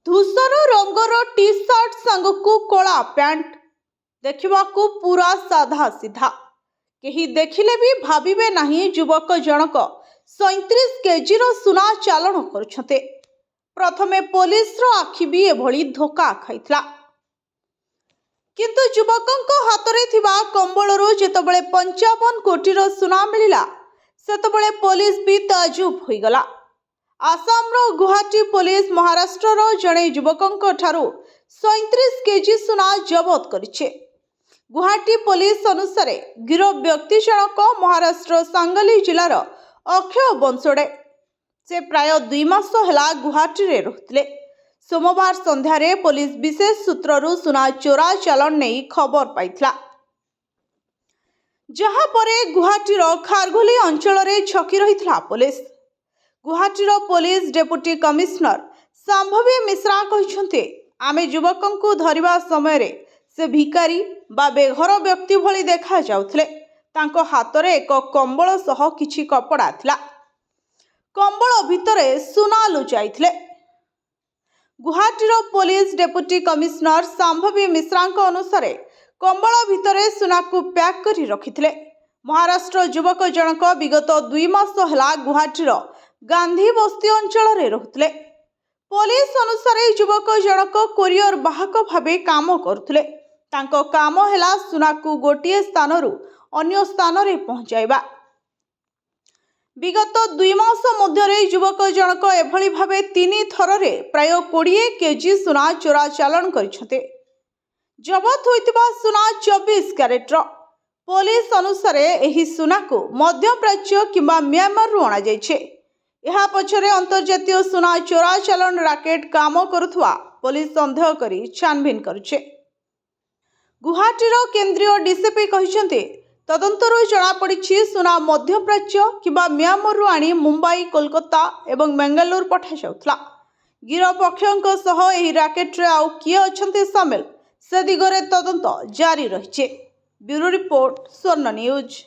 धूसर रंगर T shirt सांगकु कला pant देखिबाकू पूरा साधा सीधा केही देखिले भी भाबिबे नाही युवक जनक 37 केजीर सुना चालाण करुछते। प्रथमे पुलिस रो आखि भी एभली धोखा खाइतला, किंतु युवकंक हातरे थिबा कंबळरू जेतबळे 55 कोटीर सुना मिलिला सेतबळे पुलिस भी ताजुब होइगला। आसामर गुवाहाटी पुलिस महाराष्ट्र जड़े युवक ठारू 37 केजी सुना जबत करिछे। गुवाहाटी पुलिस अनुसार गिरफ व्यक्ति जनक महाराष्ट्र सांगली जिलार अक्षय बंसोडे। से प्राय 2 मास हेला गुवाहाटी रे रहुतले। सोमवार संध्यारे पुलिस विशेष सूत्ररू सुना चोरा चालान नहीं खबर पाइथला, जहाँ परे गुवाहाटीर खारघोली अंचल रे छकी रहितला पुलिस। गुवाहाटीर police deputy commissioner Shambhavi Mishra कहिसंते, आमे युवकंकु धरिबा समय रे से भिकारी बा बेघर व्यक्ति भली देखा जाउथले। तांको हातरे एक कंबळ सह किछि कपड़ा थिला। कंबळ भितरे सुना लुचाइथले। गुवाहाटीर पुलिस डेप्यूटी कमिश्नर शांभवी मिश्रांक अनुसार कंबळ भितरे सुनाकु पैक करी रखिथिले। महाराष्ट्र युवक जनक विगत 2 मास हेला गुवाहाटीर गांधी बस्ती अंचल रे रहुतले। पुलिस अनुसार युवक जनक कोरियर बाहक भाबे काम करुथले। तांको काम हेला सुनाकु गोटिए स्थानरू अन्य स्थान रे पहुंचाइबा। विगत 2 मास मध्यरे युवक जनक एभली भाबे 3 थर रे प्राय 20 केजी सुना चोरा चालान करिसते। जबत होइतिबा सुना 24 क्यारेटर। पुलिस अनुसार एही सुनाकु मध्यप्राच्य किंबा म्यांमार रु अणा जाइछे। यह पछरे अंतर्जातीय सुना चोरा चालान राकेट काम करुथुआ पुलिस संदेह करी छानबीन करुछे। गुवाहाटीर केंद्रीय डीसीपी कहिसंते, तदंतरू जणा पड़िछि सुना मध्यप्राच्य किंबा म्यांमार रु आनी मुंबई, कोलकाता एवं बेंगालुरु पठा जाउथला। गिरफ अक्षयंक सह एही राकेट रे आउ किए अछंते सामिल से दिगरे तदंत जारी रहिछे। ब्यूरो रिपोर्ट, स्वर्ण न्यूज।